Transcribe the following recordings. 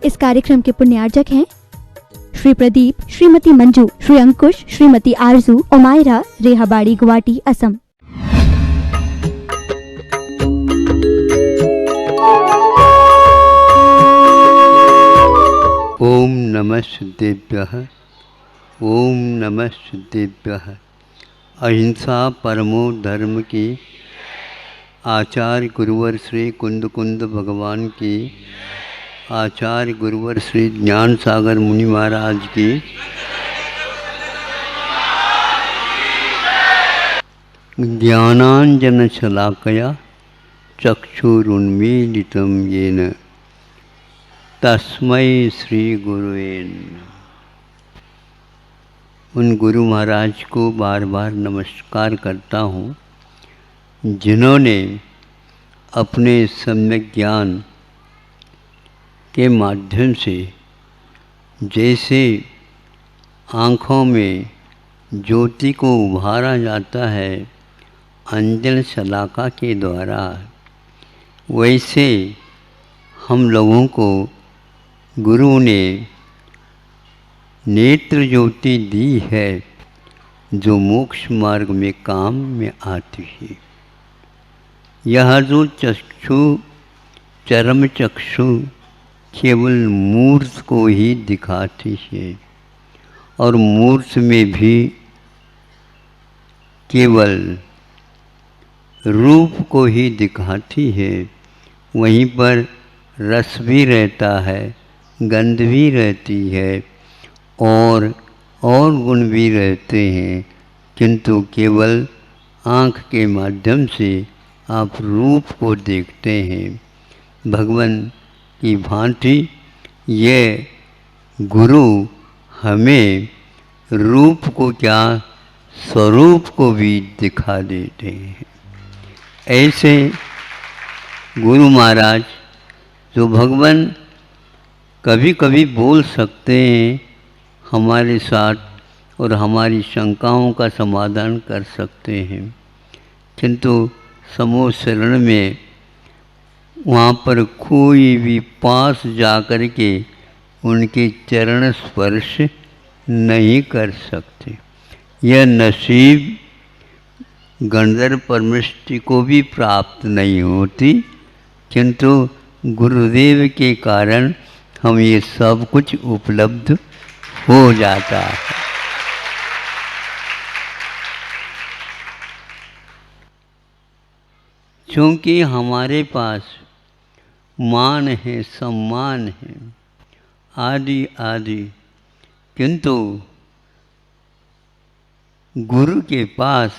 इस कार्यक्रम के पुण्यार्जक हैं श्री प्रदीप, श्रीमती मंजू, श्री अंकुश, श्रीमती आरजू, ओमायरा, रेहाबाड़ी, गुवाहाटी, असम। ओम नमः सिद्धेभ्यः। ओम नमः सिद्धेभ्यः। अहिंसा परमो धर्म की आचार्य गुरुवर श्री कुंद कुंद भगवान की, आचार्य गुरुवर श्री ज्ञान सागर मुनि महाराज की, ज्ञानांजन शलाकया चक्षुरुन्मीलितं येन तस्मै श्री गुरुवे नमः। उन गुरु महाराज को बार बार नमस्कार करता हूँ जिन्होंने अपने सम्यक ज्ञान के माध्यम से जैसे आँखों में ज्योति को उभारा जाता है अंजन शलाका के द्वारा, वैसे हम लोगों को गुरु ने नेत्र ज्योति दी है जो मोक्ष मार्ग में काम में आती है। यह जो चक्षु चरम चक्षु केवल मूर्त को ही दिखाती है और मूर्त में भी केवल रूप को ही दिखाती है। वहीं पर रस भी रहता है, गंध भी रहती है और गुण भी रहते हैं, किंतु केवल आँख के माध्यम से आप रूप को देखते हैं। भगवान की भांति ये गुरु हमें रूप को क्या स्वरूप को भी दिखा देते हैं। ऐसे गुरु महाराज जो भगवान कभी कभी बोल सकते हैं हमारे साथ और हमारी शंकाओं का समाधान कर सकते हैं, किंतु समूह शरण में वहाँ पर कोई भी पास जाकर के उनके चरण स्पर्श नहीं कर सकते। यह नसीब गंधर्व परमेष्टि को भी प्राप्त नहीं होती, किंतु गुरुदेव के कारण हम ये सब कुछ उपलब्ध हो जाता है। क्योंकि हमारे पास मान है, सम्मान है, आदि आदि, किंतु गुरु के पास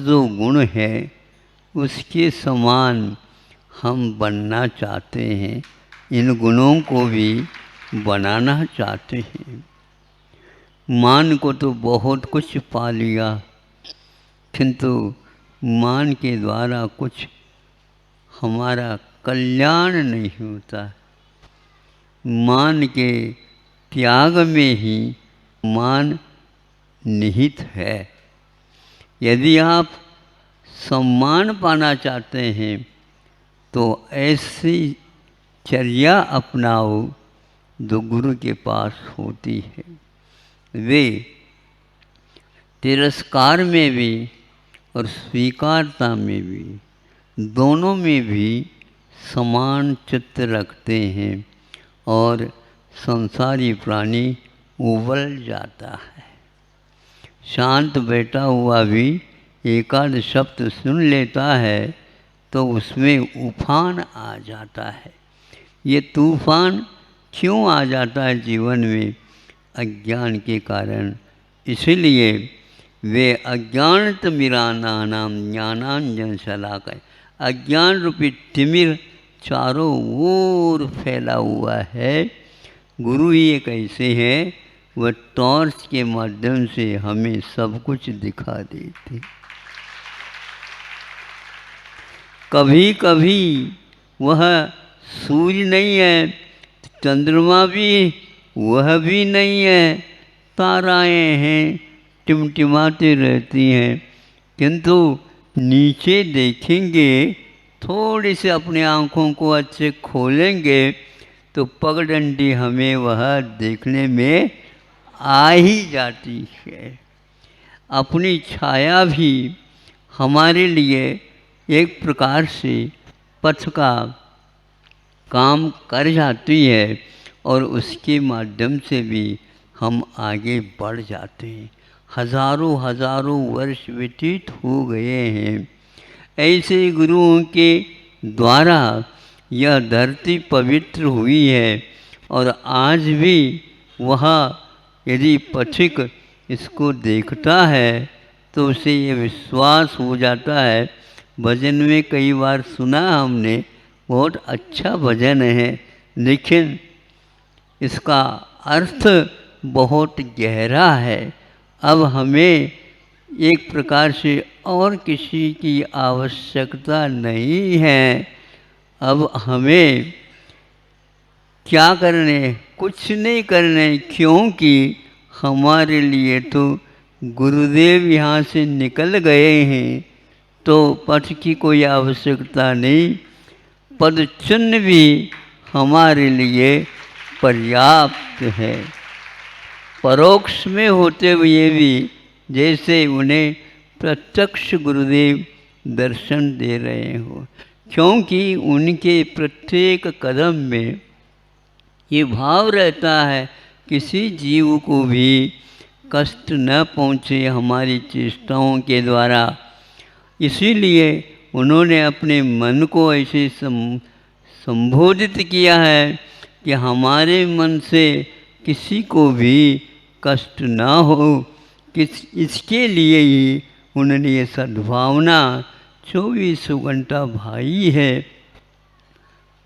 जो गुण है उसके समान हम बनना चाहते हैं, इन गुणों को भी बनाना चाहते हैं। मान को तो बहुत कुछ पा लिया, किंतु मान के द्वारा कुछ हमारा कल्याण नहीं होता। मान के त्याग में ही मान निहित है। यदि आप सम्मान पाना चाहते हैं तो ऐसी चर्या अपनाओ जो गुरु के पास होती है। वे तिरस्कार में भी और स्वीकारता में भी, दोनों में भी समान चित्त रखते हैं और संसारी प्राणी उबल जाता है। शांत बैठा हुआ भी एकाध शब्द सुन लेता है तो उसमें उफान आ जाता है। ये तूफान क्यों आ जाता है जीवन में? अज्ञान के कारण। इसलिए वे अज्ञानतिमिरानानां ज्ञानांजन शलाकया, अज्ञान रूपी तिमिर चारों ओर फैला हुआ है। गुरु ही एक ऐसे हैं, वह टॉर्च के माध्यम से हमें सब कुछ दिखा देते। कभी कभी वह सूर्य नहीं है, चंद्रमा भी वह भी नहीं है, ताराएं हैं टिमटिमाती रहती हैं, किंतु नीचे देखेंगे थोड़ी सी अपनी आँखों को अच्छे खोलेंगे तो पगडंडी हमें वह देखने में आ ही जाती है। अपनी छाया भी हमारे लिए एक प्रकार से पथ का काम कर जाती है और उसके माध्यम से भी हम आगे बढ़ जाते हैं। हजारों हजारों वर्ष व्यतीत हो गए हैं। ऐसे गुरुओं के द्वारा यह धरती पवित्र हुई है और आज भी वह यदि पथिक इसको देखता है तो उसे ये विश्वास हो जाता है। भजन में कई बार सुना हमने, बहुत अच्छा भजन है, लेकिन इसका अर्थ बहुत गहरा है। अब हमें एक प्रकार से और किसी की आवश्यकता नहीं है। अब हमें क्या करने, कुछ नहीं करने, क्योंकि हमारे लिए तो गुरुदेव यहाँ से निकल गए हैं, तो पथ की कोई आवश्यकता नहीं। पद चिन्ह भी हमारे लिए पर्याप्त है। परोक्ष में होते हुए भी जैसे उन्हें प्रत्यक्ष गुरुदेव दर्शन दे रहे हो, क्योंकि उनके प्रत्येक कदम में ये भाव रहता है किसी जीव को भी कष्ट न पहुँचे हमारी चेष्टाओं के द्वारा। इसीलिए उन्होंने अपने मन को ऐसे संबोधित किया है कि हमारे मन से किसी को भी कष्ट ना हो। इसके लिए ही उन्होंने ये सद्भावना 24 घंटा भाई है।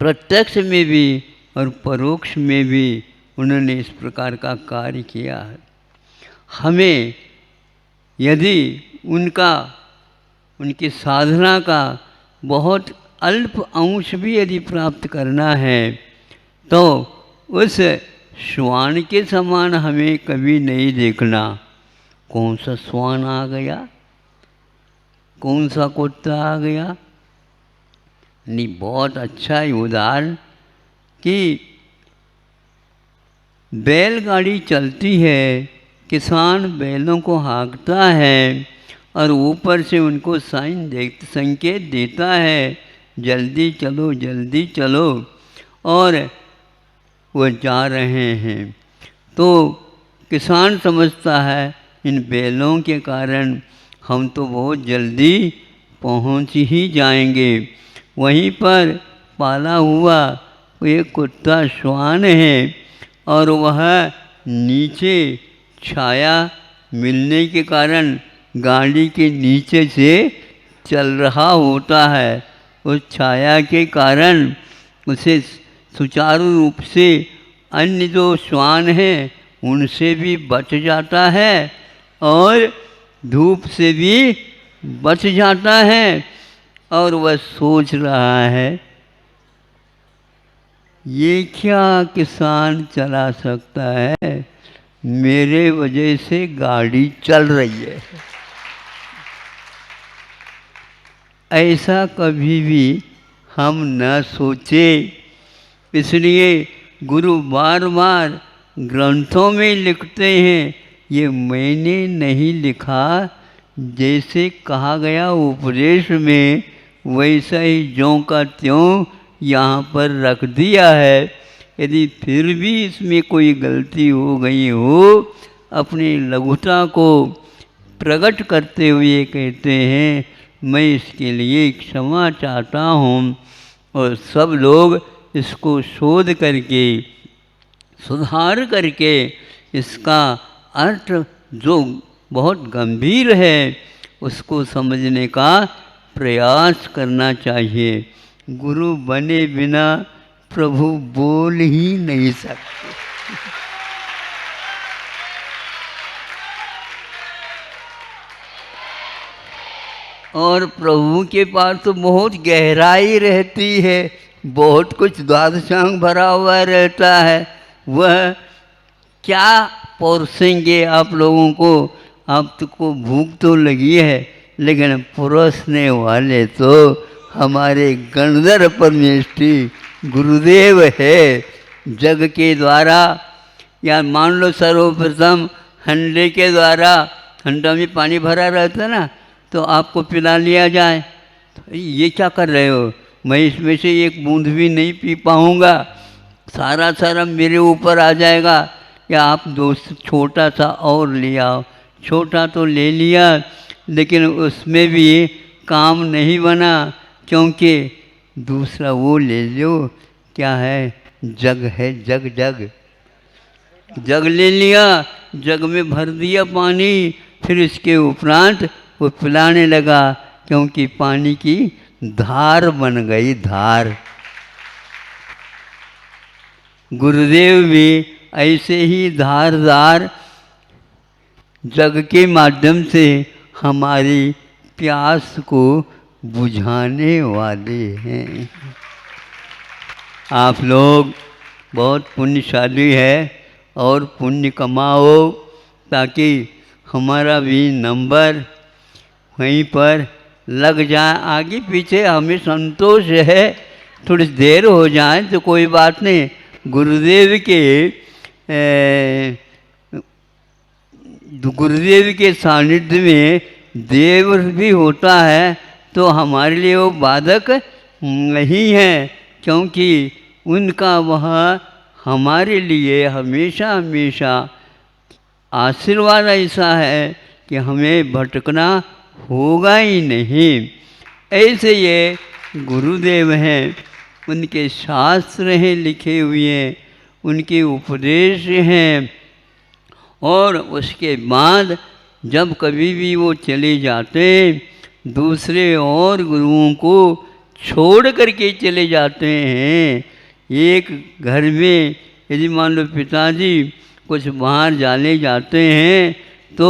प्रत्यक्ष में भी और परोक्ष में भी उन्होंने इस प्रकार का कार्य किया है। हमें यदि उनकी साधना का बहुत अल्प अंश भी यदि प्राप्त करना है तो उस श्वान के समान हमें कभी नहीं देखना। कौन सा श्वान आ गया, कौन सा कुत्ता आ गया, नहीं, बहुत अच्छा ही उदाहरण कि बैलगाड़ी चलती है, किसान बैलों को हाँकता है और ऊपर से उनको संकेत देता है, जल्दी चलो जल्दी चलो, और वो जा रहे हैं। तो किसान समझता है इन बैलों के कारण हम तो बहुत जल्दी पहुंच ही जाएंगे। वहीं पर पाला हुआ एक कुत्ता श्वान है और वह नीचे छाया मिलने के कारण गाड़ी के नीचे से चल रहा होता है। उस छाया के कारण उसे सुचारू रूप से अन्य जो श्वान हैं उनसे भी बच जाता है और धूप से भी बच जाता है। और वह सोच रहा है ये क्या किसान चला सकता है, मेरे वजह से गाड़ी चल रही है। ऐसा कभी भी हम न सोचे। इसलिए गुरु बार बार ग्रंथों में लिखते हैं, ये मैंने नहीं लिखा, जैसे कहा गया उपदेश में वैसा ही ज्यों का त्यों यहाँ पर रख दिया है। यदि फिर भी इसमें कोई गलती हो गई हो, अपनी लघुता को प्रकट करते हुए कहते हैं मैं इसके लिए क्षमा चाहता हूँ। और सब लोग इसको शोध करके सुधार करके इसका अर्थ जो बहुत गंभीर है उसको समझने का प्रयास करना चाहिए। गुरु बने बिना प्रभु बोल ही नहीं सकते। और प्रभु के पास तो बहुत गहराई रहती है, बहुत कुछ द्वादशांग भरा हुआ रहता है। वह क्या परोसेंगे आप लोगों को, आप को भूख तो लगी है, लेकिन परोसने वाले तो हमारे गणधर परमेष्ठी गुरुदेव है। जग के द्वारा या मान लो सर्वप्रथम हंडे के द्वारा, हंडा में पानी भरा रहता है ना, तो आपको पिला लिया जाए, तो ये क्या कर रहे हो, मैं इसमें से एक बूंद भी नहीं पी पाऊँगा, सारा मेरे ऊपर आ जाएगा। या आप दोस्त छोटा सा और ले आओ, छोटा तो ले लिया लेकिन उसमें भी काम नहीं बना, क्योंकि दूसरा वो ले लो, क्या है, जग है, जग जग जग ले लिया, जग में भर दिया पानी, फिर इसके उपरांत वो पिलाने लगा, क्योंकि पानी की धार बन गई, धार। गुरुदेव भी ऐसे ही धारदार जग के माध्यम से हमारी प्यास को बुझाने वाले हैं। आप लोग बहुत पुण्यशाली है और पुण्य कमाओ, ताकि हमारा भी नंबर वहीं पर लग जाए। आगे पीछे हमें संतोष है, थोड़ी देर हो जाए तो कोई बात नहीं। गुरुदेव के सानिध्य में देव भी होता है, तो हमारे लिए वो बाधक नहीं है, क्योंकि उनका वह हमारे लिए हमेशा हमेशा आशीर्वाद ऐसा है कि हमें भटकना होगा ही नहीं। ऐसे ये गुरुदेव हैं, उनके शास्त्र हैं लिखे हुए, उनके उपदेश हैं, और उसके बाद जब कभी भी वो चले जाते, दूसरे और गुरुओं को छोड़ करके चले जाते हैं। एक घर में यदि मान लो पिताजी कुछ बाहर जाने जाते हैं, तो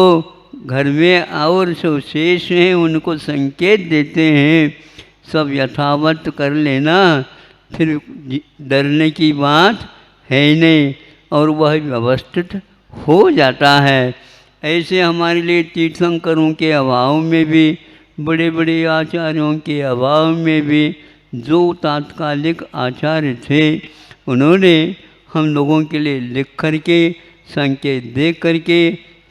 घर में और जो शेष हैं उनको संकेत देते हैं, सब यथावत कर लेना, फिर डरने की बात है ही नहीं, और वह व्यवस्थित हो जाता है। ऐसे हमारे लिए तीर्थंकरों के अभाव में भी, बड़े बड़े आचार्यों के अभाव में भी, जो तात्कालिक आचार्य थे उन्होंने हम लोगों के लिए लिख करके संकेत दे करके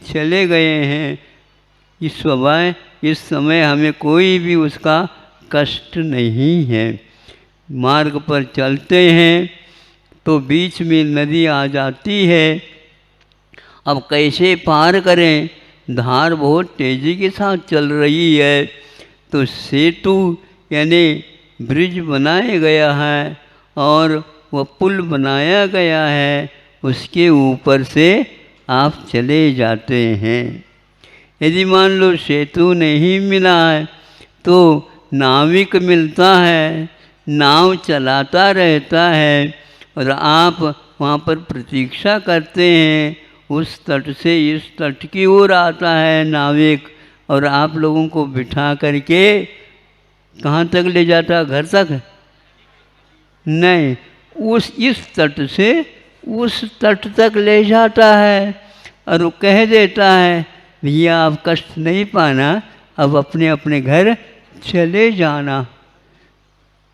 चले गए हैं। इस समय हमें कोई भी उसका कष्ट नहीं है। मार्ग पर चलते हैं तो बीच में नदी आ जाती है, अब कैसे पार करें, धार बहुत तेज़ी के साथ चल रही है, तो सेतु यानी ब्रिज बनाया गया है और वह पुल बनाया गया है, उसके ऊपर से आप चले जाते हैं। यदि मान लो सेतु नहीं मिला है तो नाविक मिलता है, नाव चलाता रहता है, और आप वहाँ पर प्रतीक्षा करते हैं। उस तट से इस तट की ओर आता है नाविक, और आप लोगों को बिठा करके कहाँ तक ले जाता, घर तक नहीं, इस तट से उस तट तक ले जाता है, और वो कह देता है भैया आप कष्ट नहीं पाना, अब अपने अपने घर चले जाना।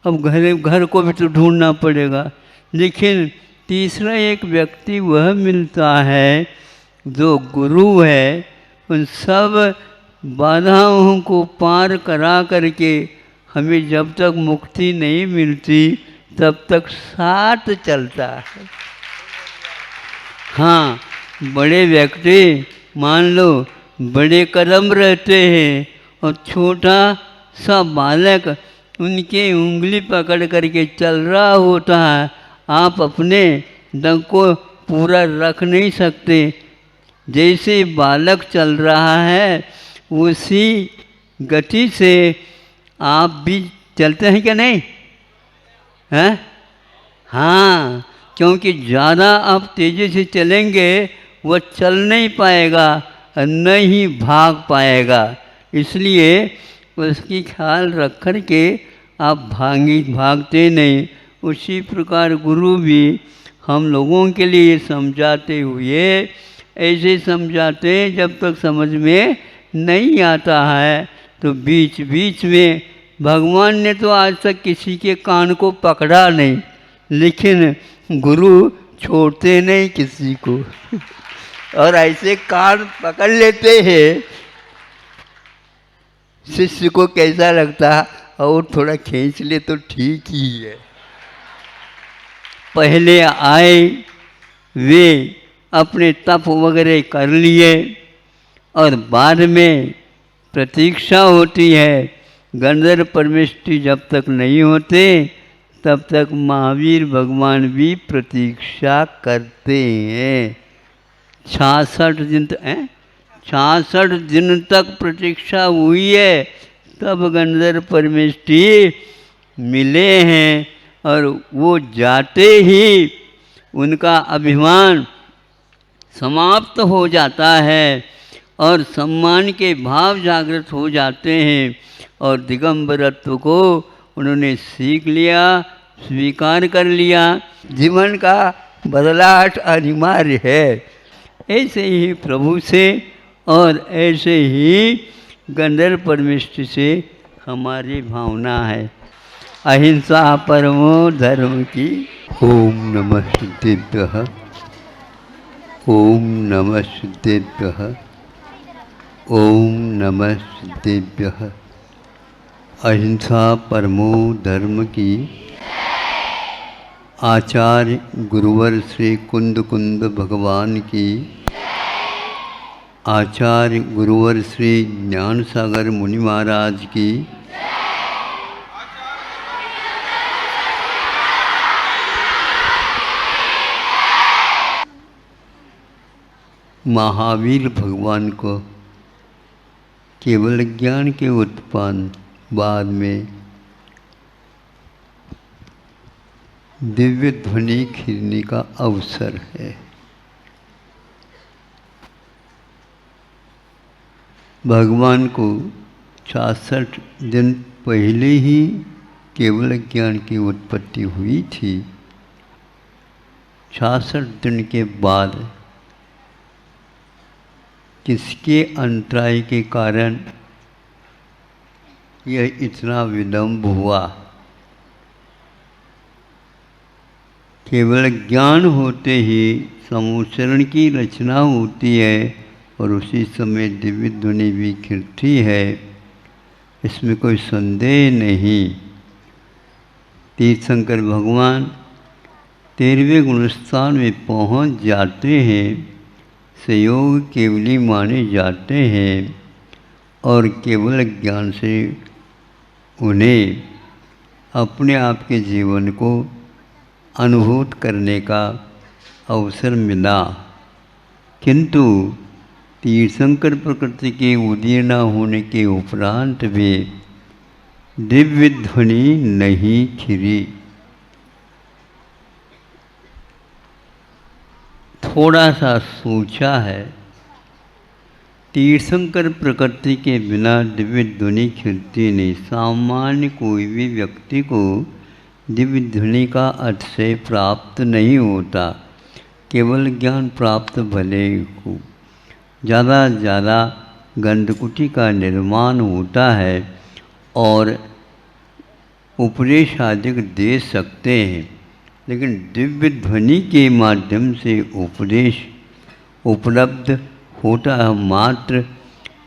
अब घर को भी तो ढूंढना पड़ेगा। लेकिन तीसरा एक व्यक्ति वह मिलता है जो गुरु है, उन सब बाधाओं को पार करा करके हमें जब तक मुक्ति नहीं मिलती तब तक साथ चलता है। हाँ, बड़े व्यक्ति मान लो बड़े कदम रहते हैं, और छोटा सा बालक उनके उंगली पकड़ करके चल रहा होता है, आप अपने दम को पूरा रख नहीं सकते। जैसे बालक चल रहा है उसी गति से आप भी चलते हैं क्या नहीं हैं? हाँ, क्योंकि ज़्यादा आप तेज़ी से चलेंगे वह चल नहीं पाएगा और न ही भाग पाएगा। इसलिए उसकी ख्याल रख कर के आप भागते नहीं। उसी प्रकार गुरु भी हम लोगों के लिए समझाते हुए ऐसे समझाते हैं, जब तक समझ में नहीं आता है तो बीच बीच में भगवान ने तो आज तक किसी के कान को पकड़ा नहीं, लेकिन गुरु छोड़ते नहीं किसी को और ऐसे कान पकड़ लेते हैं। शिष्य को कैसा लगता है, और थोड़ा खींच ले तो ठीक ही है। पहले आए वे अपने तप वगैरह कर लिए और बाद में प्रतीक्षा होती है। गंधर्व परमेष्टि जब तक नहीं होते तब तक महावीर भगवान भी प्रतीक्षा करते हैं। 66 दिन तक प्रतीक्षा हुई है, तब गंधर्व परमेष्टि मिले हैं और वो जाते ही उनका अभिमान समाप्त हो जाता है और सम्मान के भाव जागृत हो जाते हैं और दिगंबरत्व को उन्होंने सीख लिया, स्वीकार कर लिया। जीवन का बदलाव अनिवार्य है। ऐसे ही प्रभु से और ऐसे ही गंधर्व परमेष्टि से हमारी भावना है। अहिंसा परमो धर्म की। ओम नमः सिद्धेभ्यः, ओम नमः सिद्धेभ्यः, ओम नमः सिद्धेभ्यः। अहिंसा परमो धर्म की। आचार्य गुरुवर श्री कुंद कुंद भगवान की। आचार्य गुरुवर श्री ज्ञान सागर मुनि महाराज की। महावीर भगवान को केवल ज्ञान के उत्पन्न बाद में दिव्य ध्वनि खिलने का अवसर है। भगवान को 66 दिन पहले ही केवल ज्ञान की उत्पत्ति हुई थी। 66 दिन के बाद किसके अंतराय के कारण यह इतना विलंब हुआ। केवल ज्ञान होते ही समूचरण की रचना होती है और उसी समय दिव्य ध्वनि भी खिलती है, इसमें कोई संदेह नहीं। तीर्थंकर भगवान 13वें गुणस्थान में पहुंच जाते हैं, संयोग केवली माने जाते हैं और केवल ज्ञान से उन्हें अपने आप के जीवन को अनुभूत करने का अवसर मिला। किंतु तीर्थंकर प्रकृति के उदय न होने के उपरांत भी दिव्य ध्वनि नहीं खिली। थोड़ा सा सोचा है, तीर्थंकर प्रकृति के बिना दिव्य ध्वनि खिलती नहीं। सामान्य कोई भी व्यक्ति को दिव्य ध्वनि का अतिशय प्राप्त नहीं होता। केवल ज्ञान प्राप्त भले हो, ज़्यादा ज़्यादा गंधकुटी का निर्माण होता है और उपदेश आदि दे सकते हैं, लेकिन दिव्य ध्वनि के माध्यम से उपदेश उपलब्ध होता है मात्र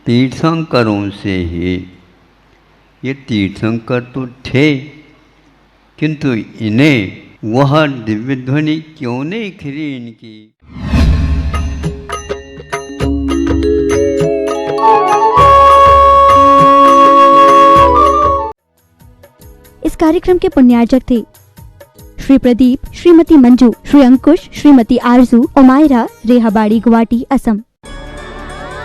तीर्थंकरों से ही। ये तीर्थंकर तो थे, किंतु इन्हें वह दिव्य ध्वनि क्यों नहीं खिली इनकी। इस कार्यक्रम के पुण्यार्जक थे श्री प्रदीप, श्रीमती मंजू, श्री अंकुश, श्रीमती आरजू, ओमायरा, रेहाबाड़ी, गुवाहाटी, असम।